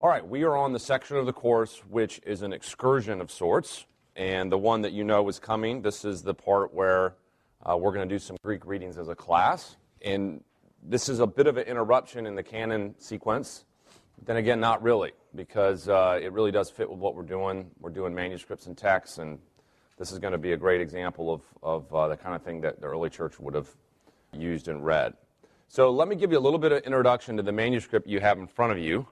All right, we are on the section of the course which is an excursion of sorts, and the one that you know is coming. This is the part where we're going to do some Greek readings as a class, and this is a bit of an interruption in the Canon sequence. Then again, not really, because it really does fit with what we're doing. We're doing manuscripts and texts, and this is going to be a great example of the kind of thing that the early church would have used and read. So let me give you a little bit of introduction to the manuscript you have in front of you,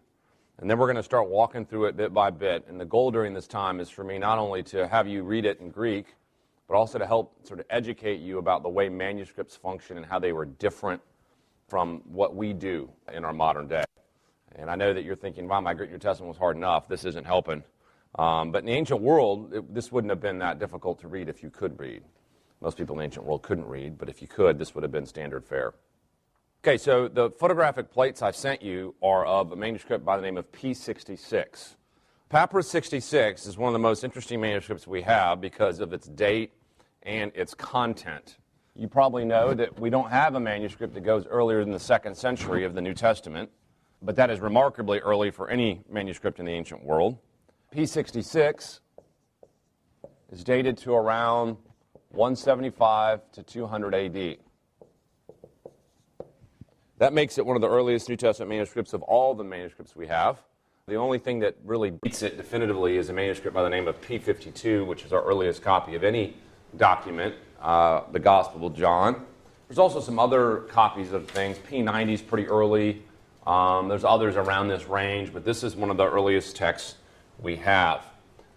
and then we're going to start walking through it bit by bit. And the goal during this time is for me not only to have you read it in Greek, but also to help sort of educate you about the way manuscripts function and how they were different from what we do in our modern day. And I know that you're thinking, wow, my Greek New Testament was hard enough. This isn't helping. But in the ancient world, this wouldn't have been that difficult to read if you could read. Most people in the ancient world couldn't read, but if you could, this would have been standard fare. Okay, so the photographic plates I've sent you are of a manuscript by the name of P66. Papyrus 66 is one of the most interesting manuscripts we have because of its date and its content. You probably know that we don't have a manuscript that goes earlier than the 2nd century of the New Testament, but that is remarkably early for any manuscript in the ancient world. P66 is dated to around 175 to 200 AD. That makes it one of the earliest New Testament manuscripts of all the manuscripts we have. The only thing that really beats it definitively is a manuscript by the name of P52, which is our earliest copy of any document, the Gospel of John. There's also some other copies of things. P90 is pretty early. There's others around this range, but this is one of the earliest texts we have.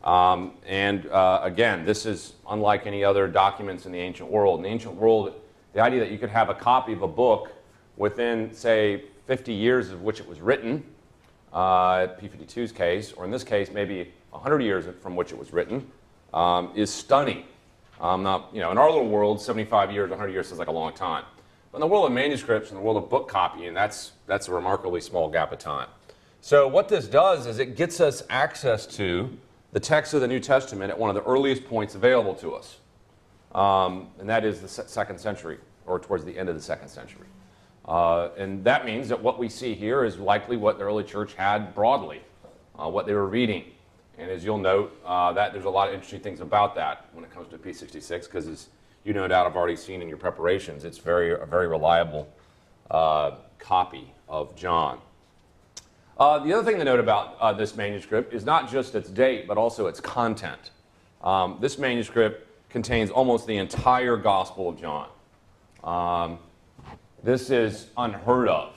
Again, this is unlike any other documents in the ancient world. In the ancient world, the idea that you could have a copy of a book within, say, 50 years of which it was written, P52's case, or in this case, maybe 100 years from which it was written, is stunning. In our little world, 75 years, 100 years seems like a long time. But in the world of manuscripts, in the world of book copying, that's a remarkably small gap of time. So what this does is it gets us access to the text of the New Testament at one of the earliest points available to us, and that is the 2nd century, or towards the end of the 2nd century. And that means that what we see here is likely what the early church had broadly, what they were reading. And as you'll note, that there's a lot of interesting things about that when it comes to P66, because as you no doubt have already seen in your preparations, it's a very reliable copy of John. The other thing to note about this manuscript is not just its date, but also its content. This manuscript contains almost the entire Gospel of John. This is unheard of.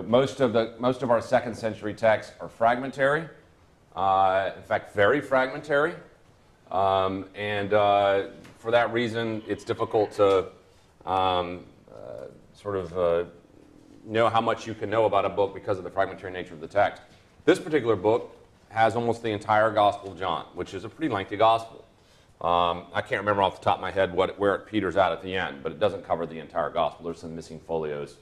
Most of our 2nd century texts are fragmentary. In fact, very fragmentary. For that reason, it's difficult to know how much you can know about a book because of the fragmentary nature of the text. This particular book has almost the entire Gospel of John, which is a pretty lengthy gospel. I can't remember off the top of my head where it peters out at the end, but it doesn't cover the entire gospel. There's some missing folios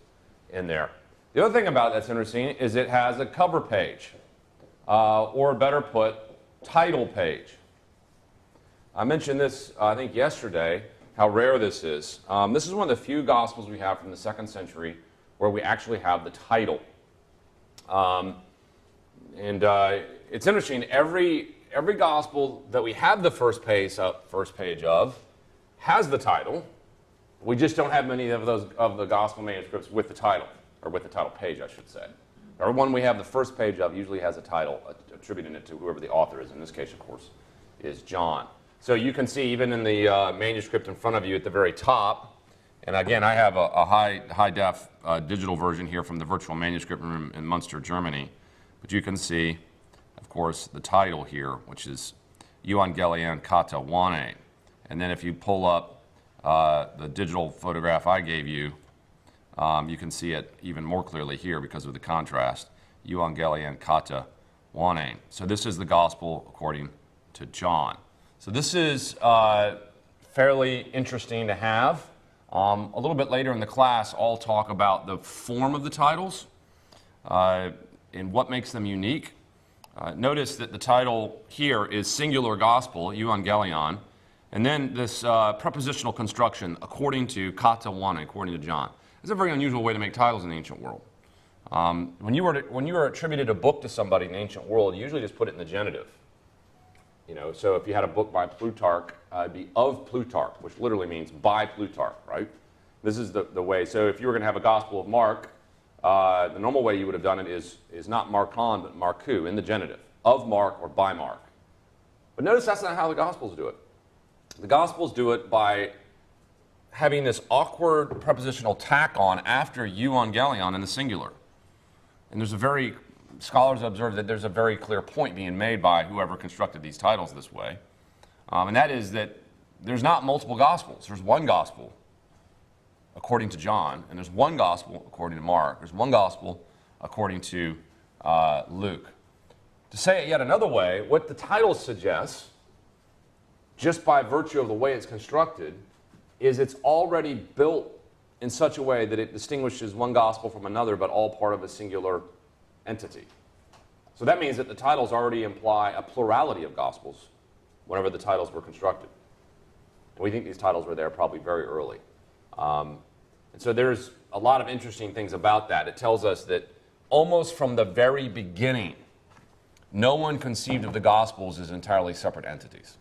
in there. The other thing about that's interesting is it has a cover page, or better put, title page. I mentioned this, I think, yesterday, how rare this is. This is one of the few gospels we have from the 2nd century where we actually have the title. It's interesting, every gospel that we have the first page of has the title. We just don't have many of the gospel manuscripts with the title, or with the title page, I should say. Every one we have the first page of usually has a title attributing it to whoever the author is. In this case, of course, is John. So you can see even in the manuscript in front of you at the very top, and again, I have a high-def digital version here from the virtual manuscript room in Munster, Germany, but you can see, of course, the title here, which is Euangelion Kata Wane. And then if you pull up the digital photograph I gave you, you can see it even more clearly here because of the contrast. Euangelion Kata Wane. So this is the gospel according to John. So this is fairly interesting to have. A little bit later in the class, I'll talk about the form of the titles and what makes them unique. Notice that the title here is singular gospel, Euangelion, and then this prepositional construction, according to Kata Wane, according to John. It's a very unusual way to make titles in the ancient world. When you were attributed a book to somebody in the ancient world, you usually just put it in the genitive. So if you had a book by Plutarch, it'd be of Plutarch, which literally means by Plutarch, right? This is the way. So if you were going to have a Gospel of Mark, the normal way you would have done it is not Marcon, but Marku, in the genitive, of Mark or by Mark. But notice that's not how the Gospels do it. The Gospels do it by having this awkward prepositional tack on after euangelion in the singular. And scholars observe that there's a very clear point being made by whoever constructed these titles this way. And that is that there's not multiple Gospels. There's one Gospel according to John, and there's one Gospel according to Mark. There's one Gospel according to Luke. To say it yet another way, what the title suggests, just by virtue of the way it's constructed, is it's already built in such a way that it distinguishes one Gospel from another, but all part of a singular entity. So that means that the titles already imply a plurality of Gospels whenever the titles were constructed. And we think these titles were there probably very early. And so there's a lot of interesting things about that. It tells us that almost from the very beginning, no one conceived of the Gospels as entirely separate entities.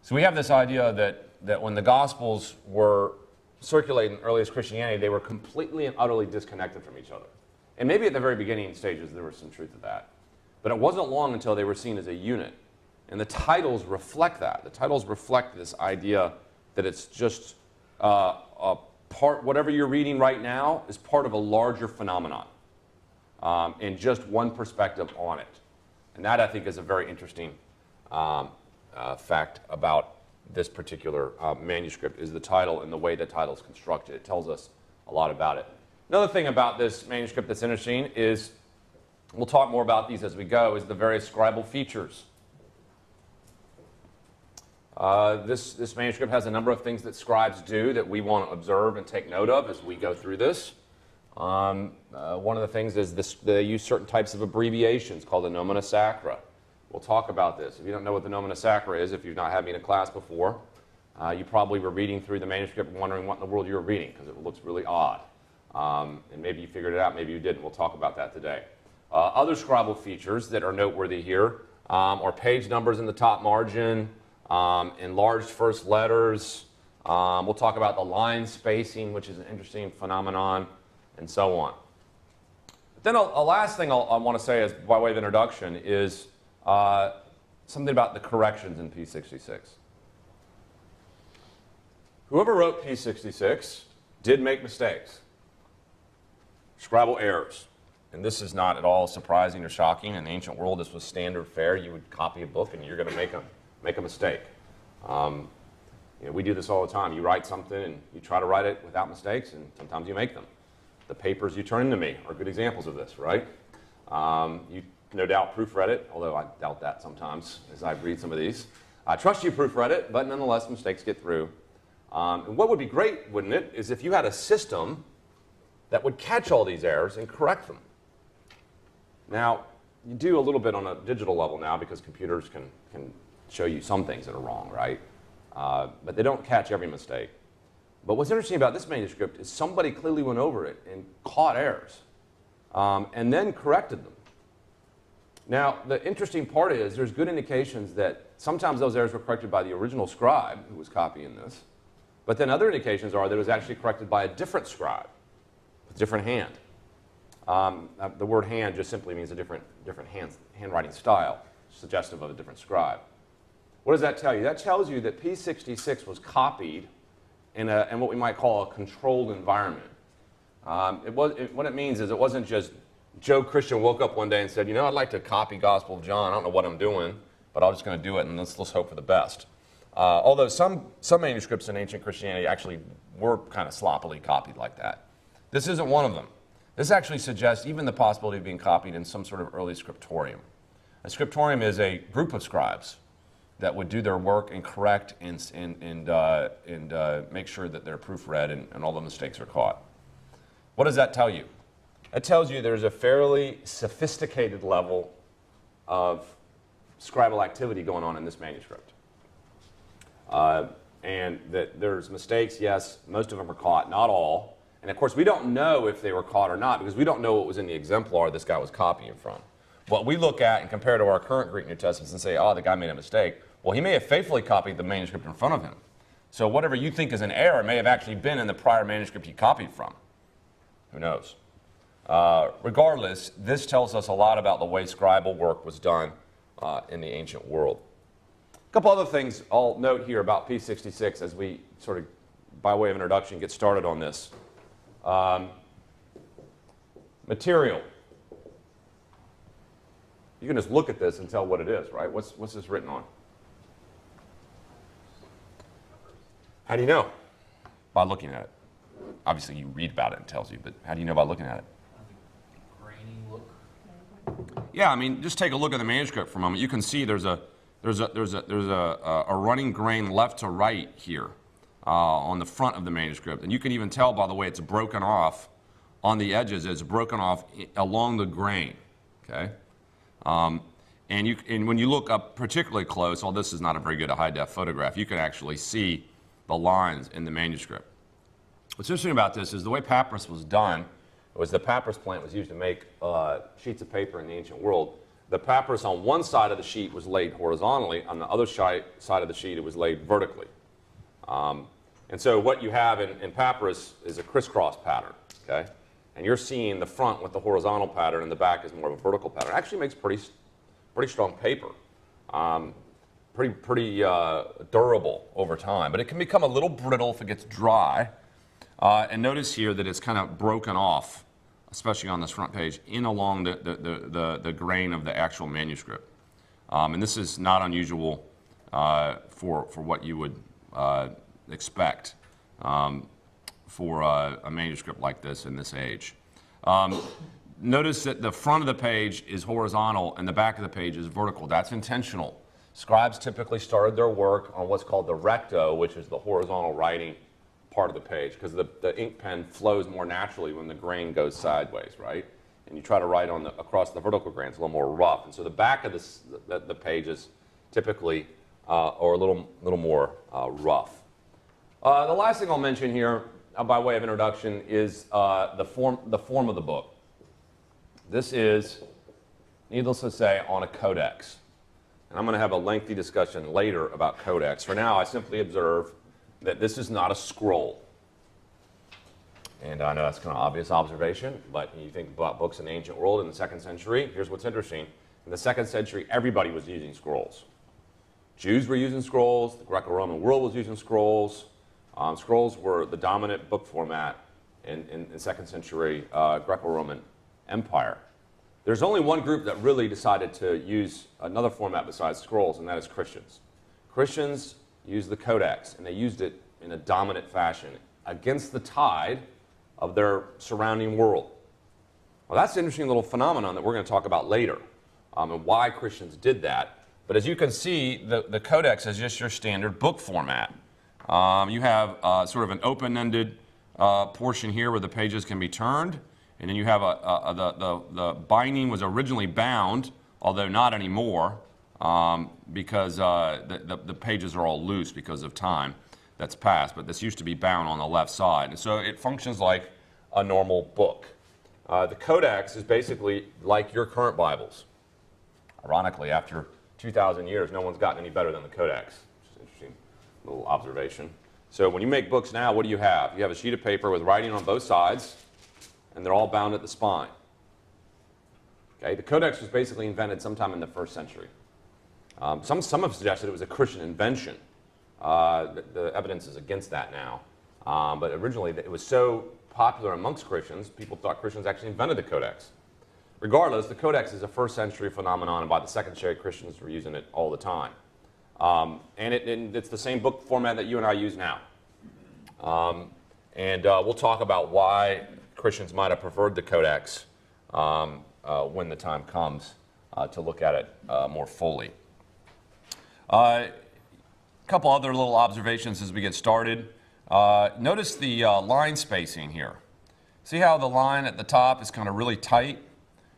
So we have this idea that when the Gospels were circulating in earliest Christianity, they were completely and utterly disconnected from each other. And maybe at the very beginning stages there was some truth to that. But it wasn't long until they were seen as a unit. And the titles reflect that. The titles reflect this idea that it's just a part, whatever you're reading right now is part of a larger phenomenon and just one perspective on it. And that, I think, is a very interesting fact about this particular manuscript, is the title and the way the title is constructed. It tells us a lot about it. Another thing about this manuscript that's interesting is, we'll talk more about these as we go, is the various scribal features. This manuscript has a number of things that scribes do that we want to observe and take note of as we go through this. One of the things is they use certain types of abbreviations called the nomina sacra. We'll talk about this. If you don't know what the nomina sacra is, if you've not had me in a class before, you probably were reading through the manuscript wondering what in the world you were reading, because it looks really odd. And maybe you figured it out, maybe you didn't. We'll talk about that today. Other scribal features that are noteworthy here are page numbers in the top margin, enlarged first letters. We'll talk about the line spacing, which is an interesting phenomenon, and so on. But then a last thing I want to say as by way of introduction is something about the corrections in P66. Whoever wrote P66 did make mistakes, scribal errors. And this is not at all surprising or shocking. In the ancient world, this was standard fare. You would copy a book and you're going to make a mistake. We do this all the time. You write something and you try to write it without mistakes, and sometimes you make them. The papers you turn into me are good examples of this, right? You no doubt proofread it, although I doubt that sometimes as I read some of these. I trust you proofread it, but nonetheless, mistakes get through. And what would be great, wouldn't it, is if you had a system that would catch all these errors and correct them. Now, you do a little bit on a digital level now because computers can show you some things that are wrong, right? But they don't catch every mistake. But what's interesting about this manuscript is somebody clearly went over it and caught errors and then corrected them. Now, the interesting part is there's good indications that sometimes those errors were corrected by the original scribe who was copying this, but then other indications are that it was actually corrected by a different scribe with a different hand. The word hand just simply means a different handwriting style, suggestive of a different scribe. What does that tell you? That tells you that P66 was copied in what we might call a controlled environment. What it means is it wasn't just Joe Christian woke up one day and said, I'd like to copy Gospel of John. I don't know what I'm doing, but I'm just going to do it, and let's hope for the best. Although some manuscripts in ancient Christianity actually were kind of sloppily copied like that. This isn't one of them. This actually suggests even the possibility of being copied in some sort of early scriptorium. A scriptorium is a group of scribes that would do their work and correct and make sure that they're proofread and all the mistakes are caught. What does that tell you? It tells you there's a fairly sophisticated level of scribal activity going on in this manuscript. And that there's mistakes, yes, most of them are caught, not all. And of course, we don't know if they were caught or not because we don't know what was in the exemplar this guy was copying from. What we look at and compare to our current Greek New Testaments and say, oh, the guy made a mistake. Well, he may have faithfully copied the manuscript in front of him. So whatever you think is an error may have actually been in the prior manuscript he copied from. Who knows? Regardless, this tells us a lot about the way scribal work was done in the ancient world. A couple other things I'll note here about P66 as we sort of, by way of introduction, get started on this. Material. You can just look at this and tell what it is, right? What's this written on? How do you know? By looking at it. Obviously, you read about it and it tells you, but how do you know by looking at it? Grainy look. Yeah, I mean, just take a look at the manuscript for a moment. You can see there's a running grain left to right here on the front of the manuscript, and you can even tell by the way it's broken off on the edges. It's broken off along the grain. Okay, and when you look up particularly close, although this is not a very good high-def photograph, you can actually see the lines in the manuscript. What's interesting about this is the way papyrus was done was the papyrus plant was used to make sheets of paper in the ancient world. The papyrus on one side of the sheet was laid horizontally. On the other side of the sheet, it was laid vertically. And so what you have in papyrus is a crisscross pattern, okay? And you're seeing the front with the horizontal pattern and the back is more of a vertical pattern. It actually makes pretty strong paper. Pretty durable over time, but it can become a little brittle if it gets dry. And notice here that it's kind of broken off, especially on this front page, in along the grain of the actual manuscript. And this is not unusual for what you would expect for a manuscript like this in this age. Notice that the front of the page is horizontal and the back of the page is vertical. That's intentional. Scribes typically started their work on what's called the recto, which is the horizontal writing part of the page, because the ink pen flows more naturally when the grain goes sideways, right? And you try to write on across the vertical grain, it's a little more rough. And so the back of the pages typically are a little more rough. The last thing I'll mention here, by way of introduction, is the form of the book. This is, needless to say, on a codex. And I'm going to have a lengthy discussion later about codex. For now, I simply observe that this is not a scroll. And I know that's kind of an obvious observation, but when you think about books in the ancient world in the 2nd century, here's what's interesting. In the 2nd century, everybody was using scrolls. Jews were using scrolls. The Greco-Roman world was using scrolls. Scrolls were the dominant book format in the 2nd century Greco-Roman Empire. There's only one group that really decided to use another format besides scrolls, and that is Christians. Christians used the Codex, and they used it in a dominant fashion against the tide of their surrounding world. Well, that's an interesting little phenomenon that we're going to talk about later, and why Christians did that. But as you can see, the Codex is just your standard book format. You have sort of an open-ended portion here where the pages can be turned. And then you have the binding was originally bound, although not anymore, because the pages are all loose because of time that's passed. But this used to be bound on the left side. And so it functions like a normal book. The Codex is basically like your current Bibles. Ironically, after 2,000 years, no one's gotten any better than the Codex, which is an interesting little observation. So when you make books now, what do you have? You have a sheet of paper with writing on both sides, and they're all bound at the spine. Okay, the Codex was basically invented sometime in the 1st century. Some have suggested it was a Christian invention. The evidence is against that now. But originally, it was so popular amongst Christians, people thought Christians actually invented the Codex. Regardless, the Codex is a 1st century phenomenon, and by the 2nd century, Christians were using it all the time. And it's the same book format that you and I use now. We'll talk about why Christians might have preferred the Codex when the time comes to look at it more fully. A couple other little observations as we get started. Notice the line spacing here. See how the line at the top is kind of really tight?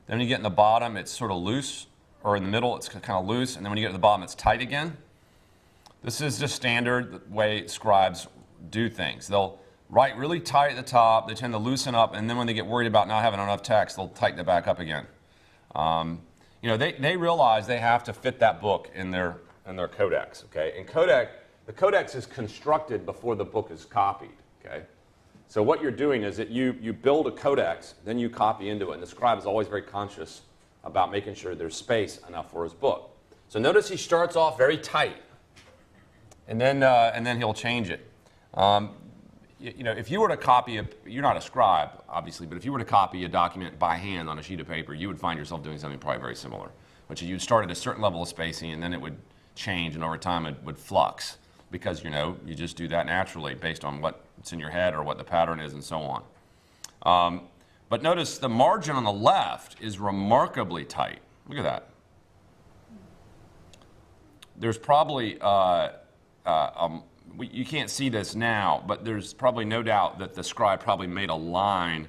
Then when you get in the bottom, it's sort of loose, or in the middle, it's kind of loose, and then when you get to the bottom, it's tight again. This is just standard the way scribes do things. They'll write really tight at the top. They tend to loosen up, and then when they get worried about not having enough text, they'll tighten it back up again. You know, they realize they have to fit that book in their codex. Okay, and the codex is constructed before the book is copied. Okay, so what you're doing is that you build a codex, then you copy into it, and the scribe is always very conscious about making sure there's space enough for his book. So notice he starts off very tight, and then he'll change it. You know, if you were to copy you're not a scribe, obviously, but if you were to copy a document by hand on a sheet of paper, you would find yourself doing something probably very similar, which you'd start at a certain level of spacing, and then it would change, and over time it would flux, because, you know, you just do that naturally based on what's in your head or what the pattern is and so on. But notice the margin on the left is remarkably tight. Look at that. There's probably, you can't see this now, but there's probably no doubt that the scribe probably made a line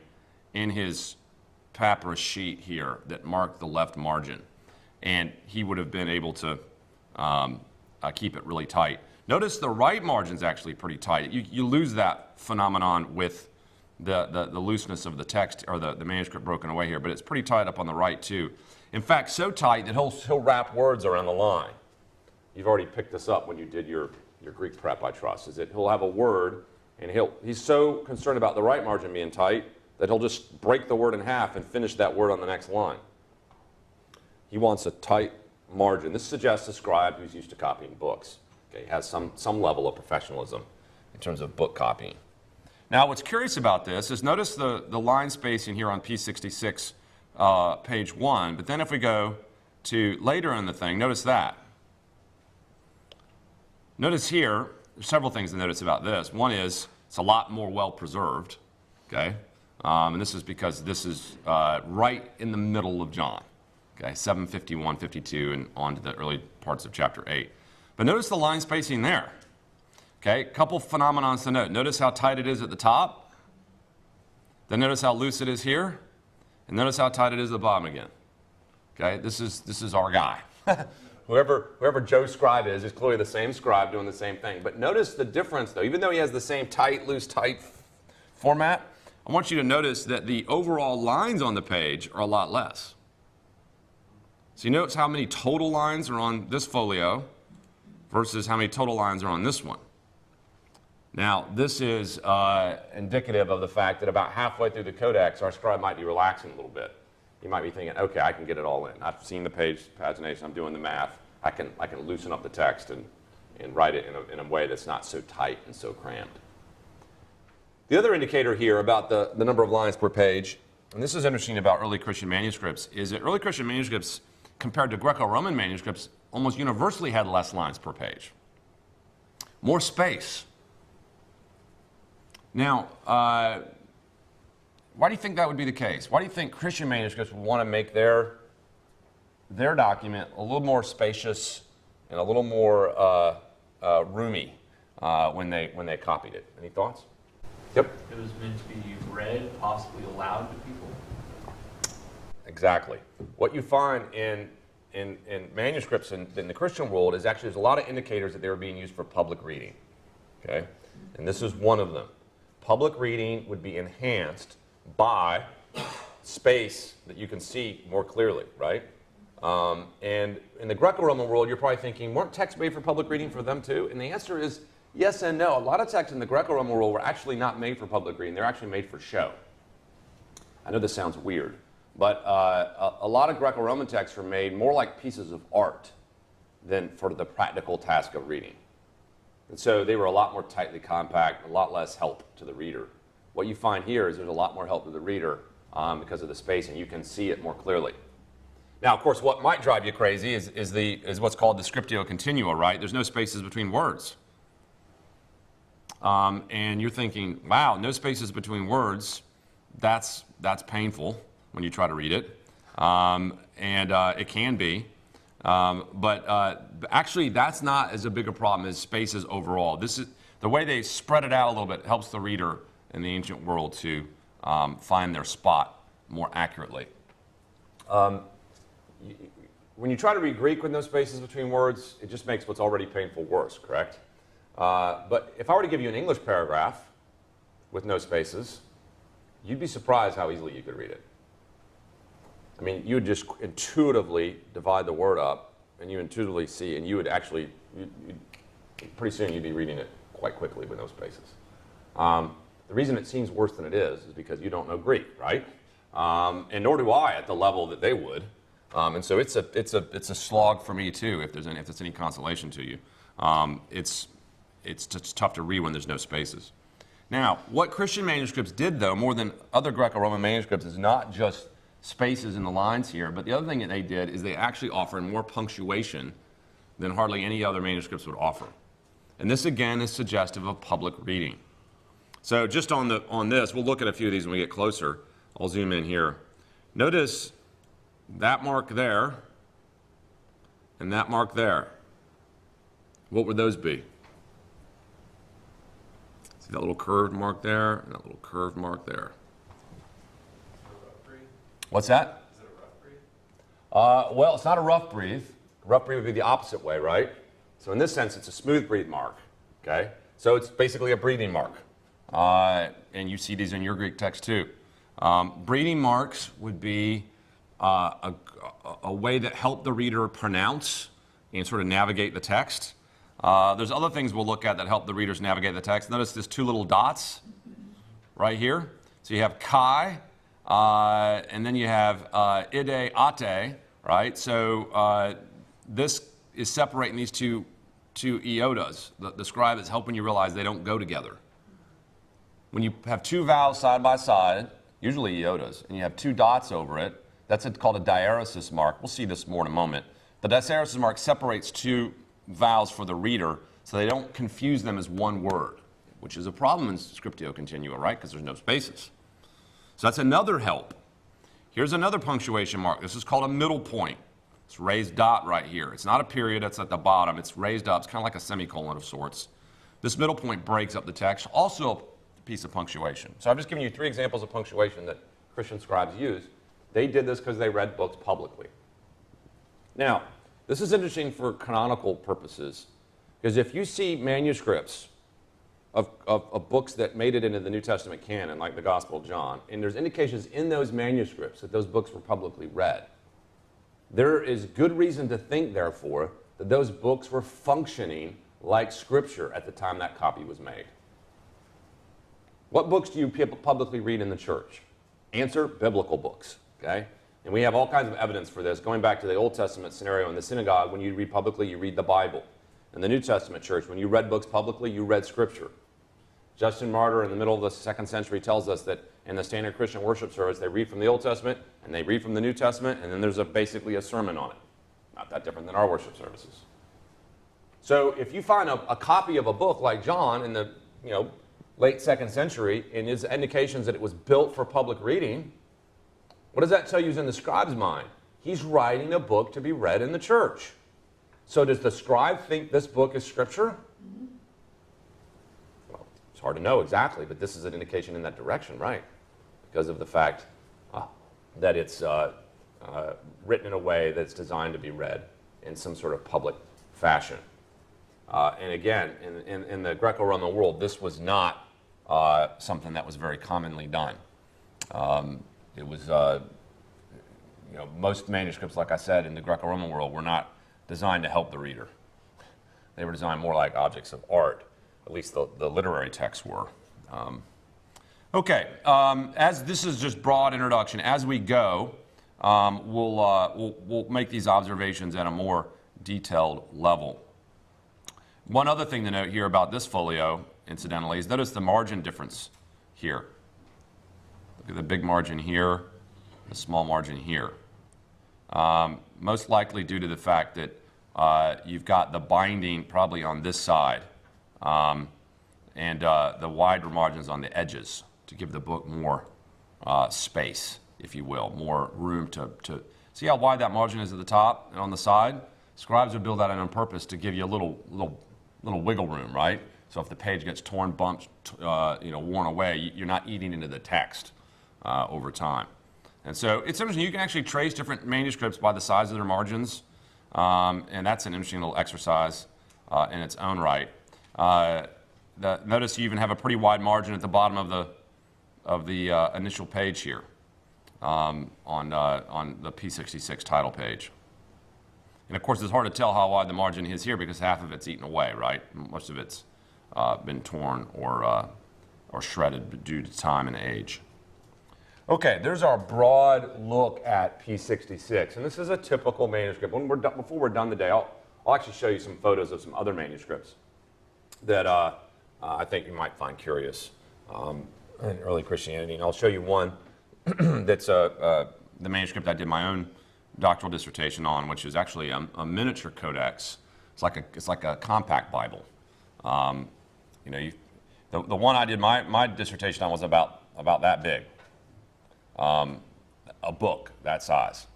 in his papyrus sheet here that marked the left margin, and he would have been able to keep it really tight. Notice the right margin's actually pretty tight. You lose that phenomenon with the looseness of the text, or the manuscript broken away here, but it's pretty tight up on the right too. In fact, so tight that he'll wrap words around the line. You've already picked this up when you did your Greek prep, I trust, is that he'll have a word, and he's so concerned about the right margin being tight that he'll just break the word in half and finish that word on the next line. He wants a tight margin. This suggests a scribe who's used to copying books. Okay, has some level of professionalism in terms of book copying. Now, what's curious about this is notice the line spacing here on P66, page 1, but then if we go to later in the thing, notice that. Notice here, there's several things to notice about this. One is it's a lot more well preserved, okay? And this is because this is right in the middle of John, okay? 751, 52, and on to the early parts of chapter 8. But notice the line spacing there, okay? A couple phenomenons to note. Notice how tight it is at the top. Then notice how loose it is here. And notice how tight it is at the bottom again, okay? This is our guy. Whoever Joe Scribe is clearly the same scribe doing the same thing. But notice the difference, though. Even though he has the same tight, loose, tight format, I want you to notice that the overall lines on the page are a lot less. So you notice how many total lines are on this folio versus how many total lines are on this one. Now, this is indicative of the fact that about halfway through the codex, our scribe might be relaxing a little bit. You might be thinking, okay, I can get it all in. I've seen the pagination, I'm doing the math. I can loosen up the text and write it in a way that's not so tight and so crammed. The other indicator here about the number of lines per page, and this is interesting about early Christian manuscripts, is that early Christian manuscripts, compared to Greco-Roman manuscripts, almost universally had less lines per page. More space. Now, why do you think that would be the case? Why do you think Christian manuscripts would want to make their document a little more spacious and a little more roomy when they copied it? Any thoughts? Yep. It was meant to be read, possibly aloud to people. Exactly. What you find in manuscripts in the Christian world is actually there's a lot of indicators that they were being used for public reading. Okay? And this is one of them. Public reading would be enhanced by space that you can see more clearly, right? And in the Greco-Roman world, you're probably thinking, weren't texts made for public reading for them too? And the answer is yes and no. A lot of texts in the Greco-Roman world were actually not made for public reading. They're actually made for show. I know this sounds weird, but a lot of Greco-Roman texts were made more like pieces of art than for the practical task of reading. And so they were a lot more tightly compact, a lot less help to the reader. What you find here is there's a lot more help to the reader because of the space, and you can see it more clearly. Now, of course, what might drive you crazy is what's called the scriptio continua, right? There's no spaces between words. And you're thinking, wow, no spaces between words, that's painful when you try to read it. It can be. But actually, that's not as big a problem as spaces overall. This is the way they spread it out a little bit helps the reader in the ancient world to find their spot more accurately. When you try to read Greek with no spaces between words, it just makes what's already painful worse, correct? But if I were to give you an English paragraph, with no spaces, you'd be surprised how easily you could read it. I mean, you would just intuitively divide the word up, and you intuitively see, and you would actually, pretty soon you'd be reading it quite quickly with no spaces. The reason it seems worse than it is because you don't know Greek, right? And nor do I at the level that they would. And so it's a slog for me too, if there's any consolation to you. It's tough to read when there's no spaces. Now, what Christian manuscripts did, though, more than other Greco-Roman manuscripts, is not just spaces in the lines here, but the other thing that they did is they actually offered more punctuation than hardly any other manuscripts would offer. And this, again, is suggestive of public reading. So just on this, we'll look at a few of these when we get closer. I'll zoom in here. Notice that mark there and that mark there. What would those be? See that little curved mark there and that little curved mark there. What's that? Is it a rough breathe? Well, it's not a rough breathe. Rough breathe would be the opposite way, right? So in this sense, it's a smooth breathe mark, okay? So it's basically a breathing mark. And you see these in your Greek text too. Breathing marks would be a way that help the reader pronounce and sort of navigate the text. There's other things we'll look at that help the readers navigate the text. Notice there's two little dots right here. So you have kai, and then you have ide, ate, right? So this is separating these two iotas. The scribe is helping you realize they don't go together. When you have two vowels side by side, usually iotas, and you have two dots over it, that's called a diaeresis mark. We'll see this more in a moment. The diaeresis mark separates two vowels for the reader so they don't confuse them as one word, which is a problem in scriptio continua, right? Because there's no spaces. So that's another help. Here's another punctuation mark. This is called a middle point. It's raised dot right here. It's not a period, it's at the bottom. It's raised up. It's kind of like a semicolon of sorts. This middle point breaks up the text. Also a piece of punctuation. So I've just given you three examples of punctuation that Christian scribes use. They did this because they read books publicly. Now, this is interesting for canonical purposes, because if you see manuscripts of books that made it into the New Testament canon, like the Gospel of John, and there's indications in those manuscripts that those books were publicly read, there is good reason to think, therefore, that those books were functioning like Scripture at the time that copy was made. What books do you publicly read in the church? Answer, biblical books, okay? And we have all kinds of evidence for this. Going back to the Old Testament scenario in the synagogue, when you read publicly, you read the Bible. In the New Testament church, when you read books publicly, you read Scripture. Justin Martyr in the middle of the 2nd century tells us that in the standard Christian worship service, they read from the Old Testament, and they read from the New Testament, and then there's basically a sermon on it. Not that different than our worship services. So if you find a copy of a book like John in the late 2nd century, and his indications that it was built for public reading, what does that tell you is in the scribe's mind? He's writing a book to be read in the church. So does the scribe think this book is Scripture? Well, it's hard to know exactly, but this is an indication in that direction, right? Because of the fact that it's written in a way that's designed to be read in some sort of public fashion. And again, in the Greco-Roman world, this was not something that was very commonly done. It was, most manuscripts, like I said, in the Greco-Roman world were not designed to help the reader. They were designed more like objects of art. At least the literary texts were. Okay, as this is just broad introduction, as we go, we'll make these observations at a more detailed level. One other thing to note here about this folio, incidentally, is notice the margin difference here. Look at the big margin here, the small margin here. Most likely due to the fact that you've got the binding probably on this side, and the wider margins on the edges to give the book more space, if you will, more room to see how wide that margin is at the top and on the side. Scribes would build that in on purpose to give you a little wiggle room, right? So if the page gets torn, bumped, worn away, you're not eating into the text over time. And so it's interesting. You can actually trace different manuscripts by the size of their margins, and that's an interesting little exercise in its own right. notice you even have a pretty wide margin at the bottom of the initial page here on the P66 title page. And of course, it's hard to tell how wide the margin is here because half of it's eaten away, right? Most of it's been torn or shredded due to time and age. Okay, there's our broad look at P66, and this is a typical manuscript. Before we're done today, I'll actually show you some photos of some other manuscripts that I think you might find curious in early Christianity. And I'll show you one that's the manuscript I did my own doctoral dissertation on, which is actually a miniature codex. It's like a compact Bible. You know, the one I did my dissertation on was about that big. A book that size,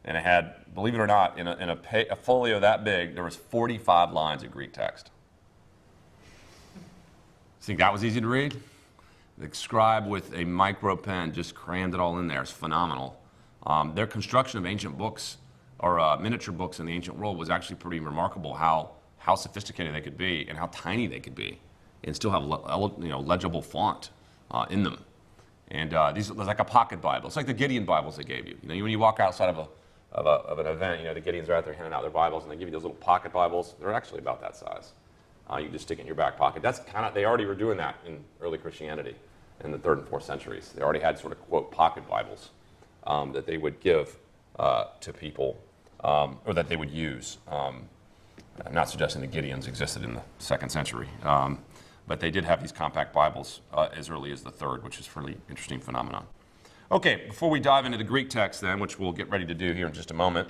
and it had, believe it or not, in a folio that big, there was 45 lines of Greek text. Think that was easy to read? The scribe with a micro pen just crammed it all in there. It's phenomenal. Their construction of ancient books or miniature books in the ancient world was actually pretty remarkable. How sophisticated they could be and how tiny they could be, and still have legible font in them. And these are like a pocket Bible. It's like the Gideon Bibles they gave you. You know, when you walk outside of an event, you know, the Gideons are out there handing out their Bibles, and they give you those little pocket Bibles. They're actually about that size. You can just stick it in your back pocket. That's they already were doing that in early Christianity in the 3rd and 4th centuries. They already had sort of, quote, pocket Bibles that they would give to people, or that they would use. I'm not suggesting the Gideons existed in the 2nd century. But they did have these compact Bibles as early as the 3rd, which is a fairly interesting phenomenon. Okay, before we dive into the Greek text then, which we'll get ready to do here in just a moment,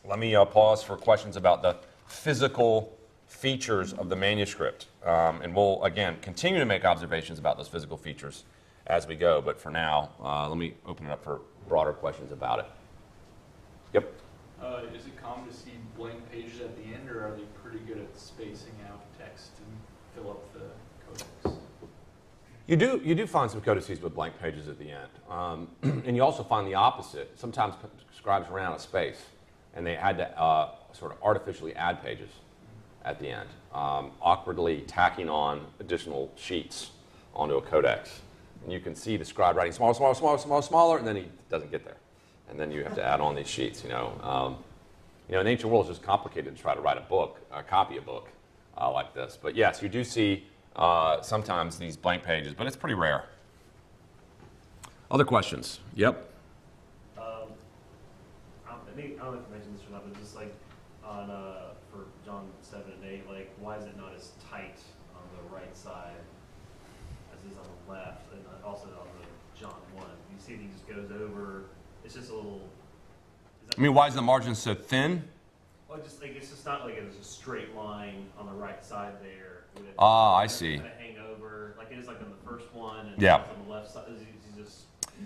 let me pause for questions about the physical features of the manuscript. And we'll, again, continue to make observations about those physical features as we go. But for now, let me open it up for broader questions about it. Yep? Is it common to see blank pages at the end, or are they pretty good at spacing out text and fill up the codex? You do find some codices with blank pages at the end. And you also find the opposite. Sometimes scribes ran out of space, and they had to sort of artificially add pages at the end, awkwardly tacking on additional sheets onto a codex. And you can see the scribe writing smaller, and then he doesn't get there. And then you have to add on these sheets, in the ancient world, it's just complicated to try to write a book, copy a book like this. But yes, you do see sometimes these blank pages, but it's pretty rare. Other questions? Yep. I don't know if you mentioned this or not, but just like on for John 7 and 8, like why is it not as tight on the right side as it is on the left, and also on the John 1? You see, he just goes over. It's just a little. I mean, why is the margin so thin? Well, just like it's just not like it's a straight line on the right side there. I see. Kind of hang over, like it is like on the first one, and yeah. On the left side, is he just.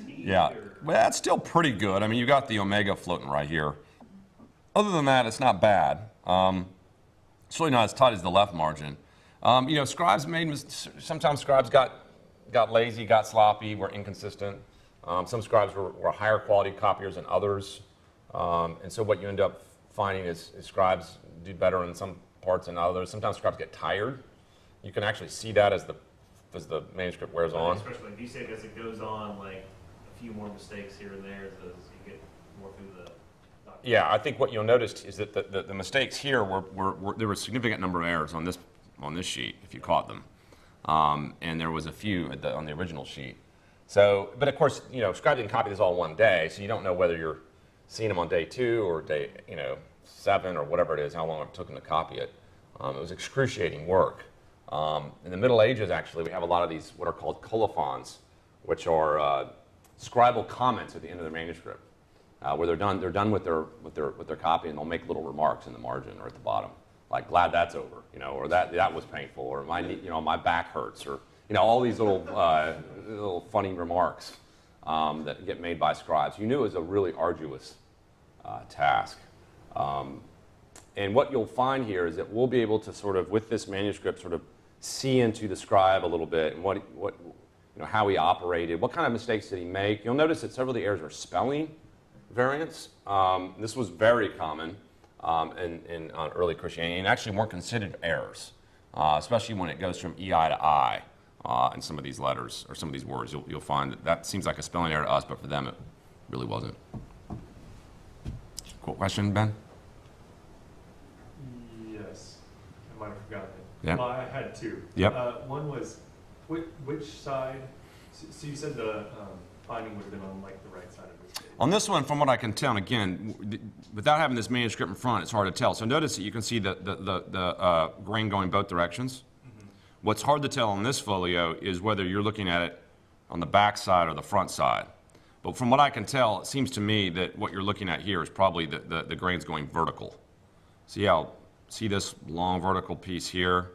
Yeah, well, that's still pretty good. I mean, you got the omega floating right here. Other than that, it's not bad. It's really not as tight as the left margin. Scribes sometimes scribes got lazy, got sloppy, were inconsistent. Some scribes were higher quality copiers than others. And so what you end up finding is scribes do better in some parts than others. Sometimes scribes get tired. You can actually see that as the manuscript wears on. Especially if you say as it goes on, like a few more mistakes here and there as you get more through the document. Yeah, I think what you'll notice is that the mistakes here there were a significant number of errors on this sheet, if you caught them. And there was a few on the original sheet. So, but of course, scribe didn't copy this all in one day, so you don't know whether you're seeing them on day 2 or day 7 or whatever it is, how long it took them to copy it. It was excruciating work. In the Middle Ages, actually, we have a lot of these what are called colophons, which are scribal comments at the end of the manuscript, where they're done with their copy, and they'll make little remarks in the margin or at the bottom, like "glad that's over," or that was painful, or my back hurts, or all these little funny remarks that get made by scribes. You knew it was a really arduous task. And what you'll find here is that we'll be able to sort of, with this manuscript, sort of see into the scribe a little bit and how he operated, what kind of mistakes did he make. You'll notice that several of the errors are spelling variants. This was very common in early Christianity, and actually weren't considered errors. especially when it goes from EI to I in some of these letters or some of these words. You'll find that seems like a spelling error to us, but for them it really wasn't. Cool question, Ben? Yes, I might have forgotten it. Yeah. Well, I had two. Yep. One was, which side, so you said the binding would have been on like the right side of this page. On this one, from what I can tell, and again, without having this manuscript in front, it's hard to tell. So notice that you can see the grain going both directions. Mm-hmm. What's hard to tell on this folio is whether you're looking at it on the back side or the front side. But from what I can tell, it seems to me that what you're looking at here is probably the grain's going vertical. See this long vertical piece here,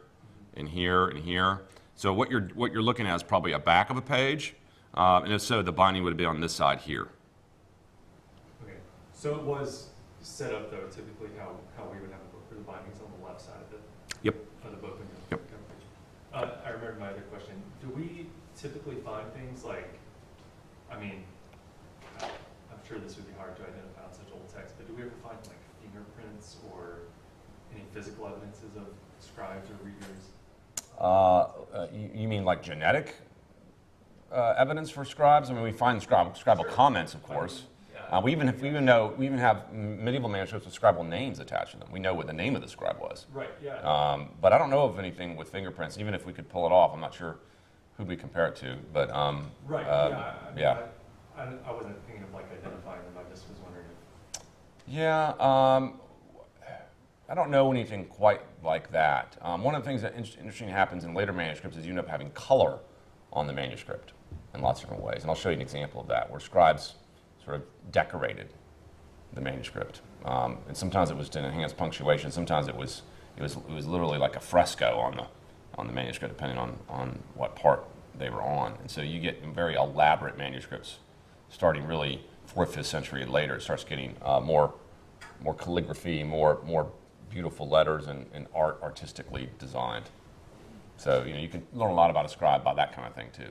and here, and here. So what you're looking at is probably a back of a page, and if so, the binding would be on this side here. Okay, so it was set up though, typically how we would have a book for the bindings on the left side of it. Yep. Of the book. Yep. I remember my other question. Do we typically find things like, I mean, I'm sure this would be hard to identify on such old text, but do we ever find like fingerprints or any physical evidences of scribes or readers? You mean like genetic evidence for scribes? I mean, we find scribal comments, of course. We even have medieval manuscripts with scribal names attached to them. We know what the name of the scribe was. Right. Yeah. But I don't know of anything with fingerprints. Even if we could pull it off, I'm not sure who we compare it to. But right. Yeah. I wasn't thinking of like identifying them. I just was wondering if. Yeah. I don't know anything quite like that. One of the things that interesting happens in later manuscripts is you end up having color on the manuscript in lots of different ways. And I'll show you an example of that, where scribes sort of decorated the manuscript. And sometimes it was to enhance punctuation. Sometimes it was literally like a fresco on the manuscript, depending on what part they were on. And so you get very elaborate manuscripts starting really 4th, 5th century and later. It starts getting more calligraphy, more beautiful letters and art artistically designed. So you can learn a lot about a scribe by that kind of thing too.